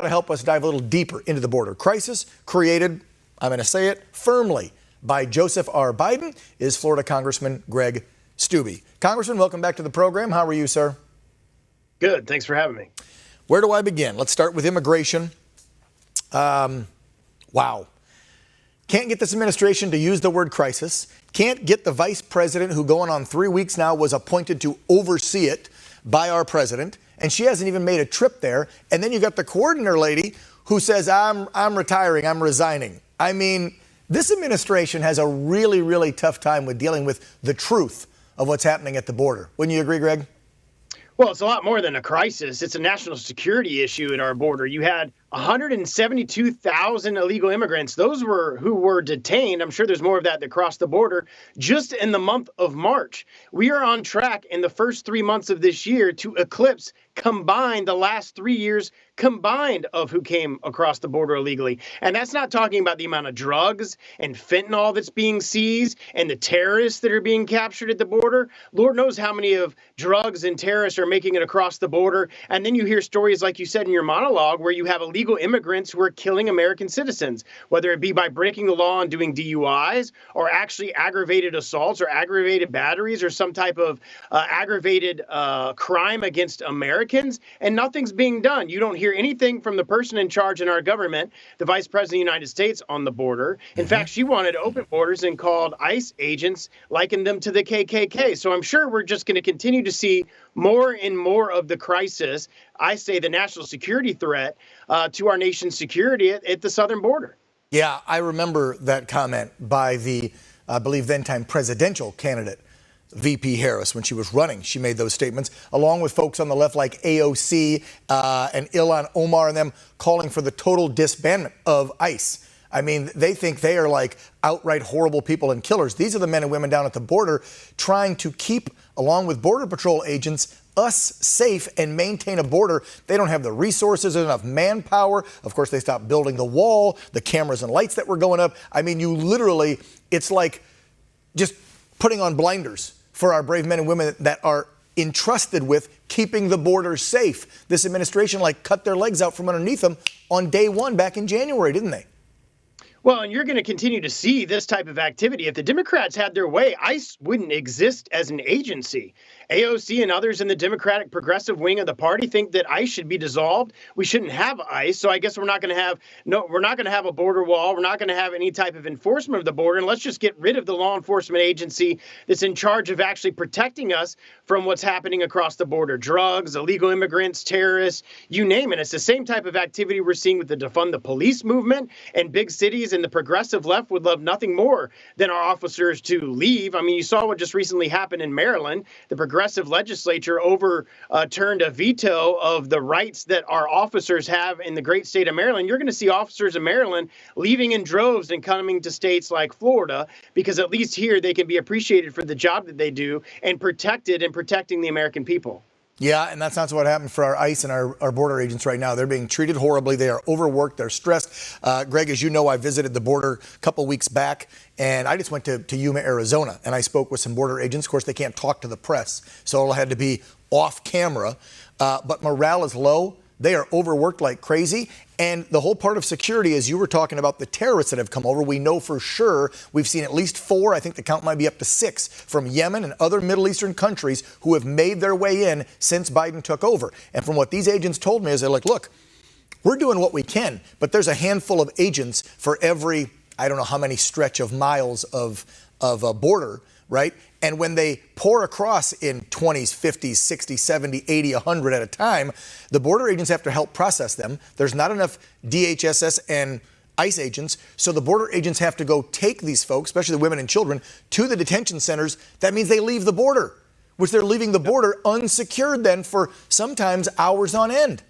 to help us dive a little deeper into the border crisis created, I'm going to say it firmly, by Joseph R. Biden is Florida Congressman Greg Steube. Congressman, welcome back to the program. How are you, sir? Good. Thanks for having me. Where do I begin? Let's start with immigration. Wow. Can't get this administration to use the word crisis. Can't get the vice president, who going on 3 weeks now was appointed to oversee it by our president. And she hasn't even made a trip there. And then you got the coordinator lady who says, I'm retiring, I'm resigning. I mean, this administration has a really, really tough time with dealing with the truth of what's happening at the border. Wouldn't you agree, Greg? Well, it's a lot more than a crisis. It's a national security issue at our border. You had 172,000 illegal immigrants. Those were who were detained. I'm sure there's more of that crossed the border just in the month of March. We are on track in the first 3 months of this year to eclipse combined the last 3 years combined of who came across the border illegally. And that's not talking about the amount of drugs and fentanyl that's being seized and the terrorists that are being captured at the border. Lord knows how many of drugs and terrorists are making it across the border. And then you hear stories like you said in your monologue where you have illegal immigrants who are killing American citizens, whether it be by breaking the law and doing DUIs or actually aggravated assaults or aggravated batteries or some type of aggravated crime against Americans, and nothing's being done. You don't hear anything from the person in charge in our government, the Vice President of the United States, on the border. In fact, she wanted open borders and called ICE agents, likened them to the KKK. So I'm sure we're just going to continue to see more and more of the crisis, I say the national security threat, to our nation's security at the southern border. Yeah, I remember that comment by the, I believe, then-time presidential candidate, VP Harris, when she was running. She made those statements, along with folks on the left like AOC and Ilhan Omar and them, calling for the total disbandment of ICE. I mean, they think they are like outright horrible people and killers. These are the men and women down at the border trying to keep, along with Border Patrol agents, us safe and maintain a border. They don't have the resources, enough manpower. Of course, they stopped building the wall, the cameras and lights that were going up. I mean, you literally, it's like just putting on blinders for our brave men and women that are entrusted with keeping the border safe. This administration cut their legs out from underneath them on day one back in January, didn't they? Well, and you're going to continue to see this type of activity. If the Democrats had their way, ICE wouldn't exist as an agency. AOC and others in the Democratic progressive wing of the party think that ICE should be dissolved. We shouldn't have ICE. So I guess we're not going to have a border wall. We're not going to have any type of enforcement of the border. And let's just get rid of the law enforcement agency that's in charge of actually protecting us from what's happening across the border. Drugs, illegal immigrants, terrorists, you name it. It's the same type of activity we're seeing with the defund the police movement in big cities, and the progressive left would love nothing more than our officers to leave. I mean, you saw what just recently happened in Maryland. The progressive legislature overturned a veto of the rights that our officers have in the great state of Maryland. You're going to see officers in Maryland leaving in droves and coming to states like Florida, because at least here they can be appreciated for the job that they do and protected and protecting the American people. Yeah, and that's not what happened for our ICE and our border agents right now. They're being treated horribly. They are overworked. They're stressed. Greg, as you know, I visited the border a couple weeks back, and I just went to Yuma, Arizona, and I spoke with some border agents. Of course, they can't talk to the press, so it had to be off camera. But morale is low. They are overworked like crazy. And the whole part of security, as you were talking about the terrorists that have come over, we know for sure we've seen at least 4, I think the count might be up to 6, from Yemen and other Middle Eastern countries who have made their way in since Biden took over. And from what these agents told me is they're like, look, we're doing what we can, but there's a handful of agents for every, I don't know how many stretch of miles of a border, right? And when they pour across in 20s, 50s, 60s, 70, 80, 100 at a time, the border agents have to help process them. There's not enough DHSS and ICE agents, so the border agents have to go take these folks, especially the women and children, to the detention centers. That means they leave the border, which they're leaving the border unsecured then for sometimes hours on end.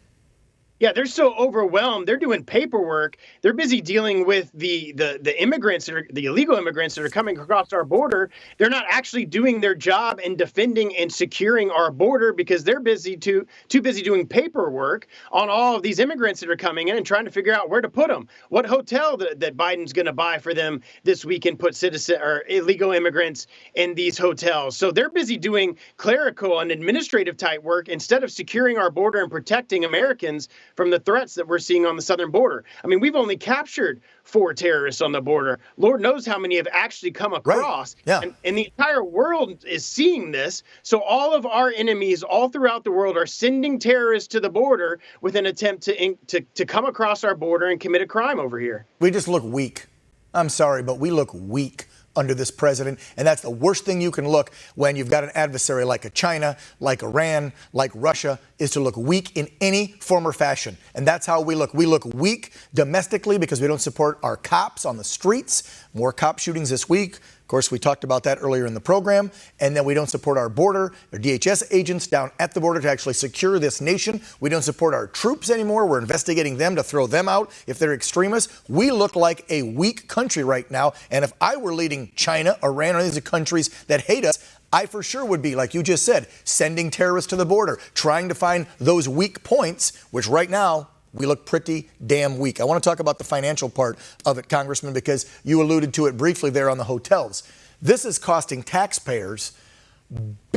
Yeah, they're so overwhelmed. They're doing paperwork. They're busy dealing with the immigrants that are the illegal immigrants that are coming across our border. They're not actually doing their job and defending and securing our border because they're too busy doing paperwork on all of these immigrants that are coming in and trying to figure out where to put them. What hotel that Biden's going to buy for them this week and put citizen or illegal immigrants in these hotels. So they're busy doing clerical and administrative type work instead of securing our border and protecting Americans from the threats that we're seeing on the southern border. I mean, we've only captured 4 terrorists on the border. Lord knows how many have actually come across. Right. Yeah. And the entire world is seeing this. So all of our enemies all throughout the world are sending terrorists to the border with an attempt to come across our border and commit a crime over here. We just look weak. I'm sorry, but we look weak under this president, and that's the worst thing you can look when you've got an adversary like a China, like Iran, like Russia, is to look weak in any form or fashion. And that's how we look. We look weak domestically because we don't support our cops on the streets. More cop shootings this week. Of course, we talked about that earlier in the program. And then we don't support our border, our DHS agents down at the border to actually secure this nation. We don't support our troops anymore. We're investigating them to throw them out if they're extremists. We look like a weak country right now. And if I were leading China, Iran, or these countries that hate us, I for sure would be, like you just said, sending terrorists to the border, trying to find those weak points, which right now, we look pretty damn weak. I want to talk about the financial part of it, Congressman, because you alluded to it briefly there on the hotels. This is costing taxpayers.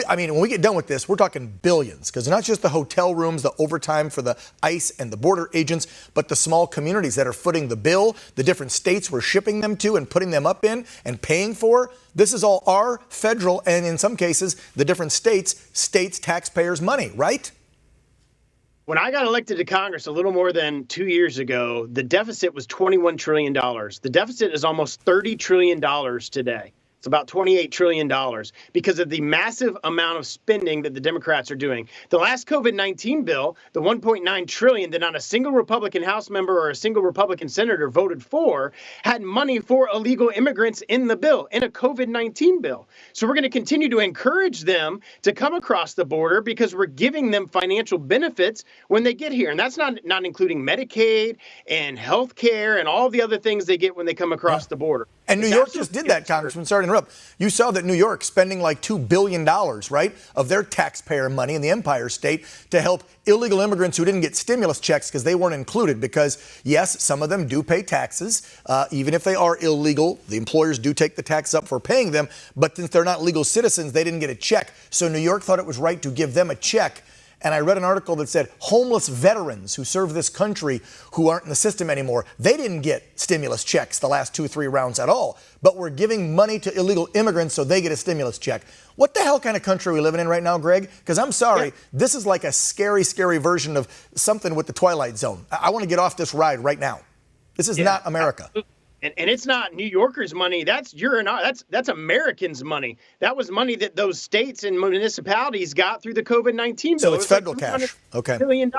I mean, when we get done with this, we're talking billions, because not just the hotel rooms, the overtime for the ICE and the border agents, but the small communities that are footing the bill, the different states we're shipping them to and putting them up in and paying for. This is all our federal and, in some cases, the different states' taxpayers' money, right? When I got elected to Congress a little more than 2 years ago, the deficit was $21 trillion. The deficit is almost $30 trillion today. It's about $28 trillion because of the massive amount of spending that the Democrats are doing. The last COVID-19 bill, the $1.9 trillion that not a single Republican House member or a single Republican senator voted for, had money for illegal immigrants in the bill, in a COVID-19 bill. So we're going to continue to encourage them to come across the border because we're giving them financial benefits when they get here. And that's not including Medicaid and health care and all the other things they get when they come across the border. And New York just did that, Congressman. Sorry to interrupt. You saw that New York spending like $2 billion, right, of their taxpayer money in the Empire State to help illegal immigrants who didn't get stimulus checks because they weren't included. Because, yes, some of them do pay taxes. Even if they are illegal, the employers do take the tax up for paying them. But since they're not legal citizens, they didn't get a check. So New York thought it was right to give them a check. And I read an article that said homeless veterans who serve this country who aren't in the system anymore, they didn't get stimulus checks the last 2-3 rounds at all. But we're giving money to illegal immigrants so they get a stimulus check. What the hell kind of country are we living in right now, Greg? Because I'm sorry, This is like a scary, scary version of something with the Twilight Zone. I want to get off this ride right now. This is not America. And it's not New Yorkers' money. That's Americans' money. That was money that those states and municipalities got through the COVID-19 bill. So it's federal cash. Okay. $1 billion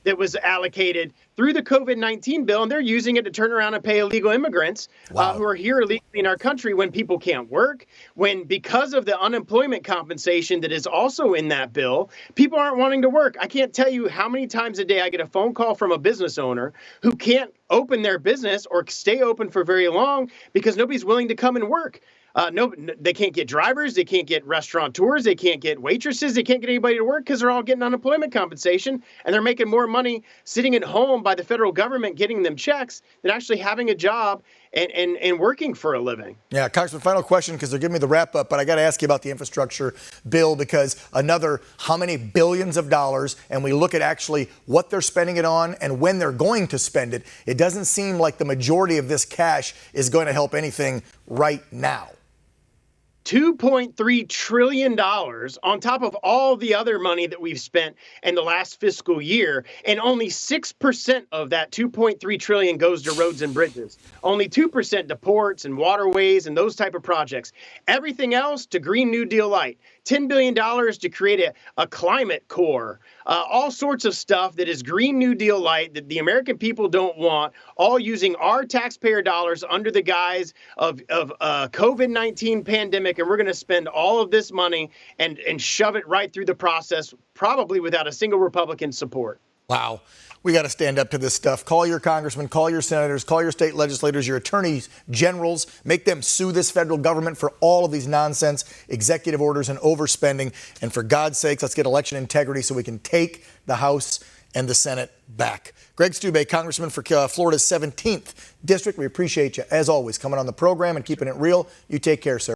that was allocated through the COVID-19 bill, and they're using it to turn around and pay illegal immigrants who are here illegally in our country when people can't work, when because of the unemployment compensation that is also in that bill, people aren't wanting to work. I can't tell you how many times a day I get a phone call from a business owner who can't open their business or stay open for very long because nobody's willing to come and work. They can't get drivers, they can't get restaurateurs, they can't get waitresses, they can't get anybody to work because they're all getting unemployment compensation, and they're making more money sitting at home by the federal government getting them checks than actually having a job and working for a living. Yeah, Congressman, final question, because they're giving me the wrap up, but I got to ask you about the infrastructure bill, because another how many billions of dollars, and we look at actually what they're spending it on and when they're going to spend it, it doesn't seem like the majority of this cash is going to help anything right now. $2.3 trillion on top of all the other money that we've spent in the last fiscal year, and only 6% of that $2.3 trillion goes to roads and bridges. Only 2% to ports and waterways and those type of projects. Everything else to Green New Deal Light. $10 billion to create a climate corps. All sorts of stuff that is Green New Deal Light that the American people don't want, all using our taxpayer dollars under the guise of COVID-19 pandemic. And we're going to spend all of this money and shove it right through the process, probably without a single Republican support. Wow. We got to stand up to this stuff. Call your congressmen, call your senators, call your state legislators, your attorneys generals. Make them sue this federal government for all of these nonsense executive orders and overspending. And for God's sakes, let's get election integrity so we can take the House and the Senate back. Greg Steube, Congressman for Florida's 17th District. We appreciate you, as always, coming on the program and keeping it real. You take care, sir.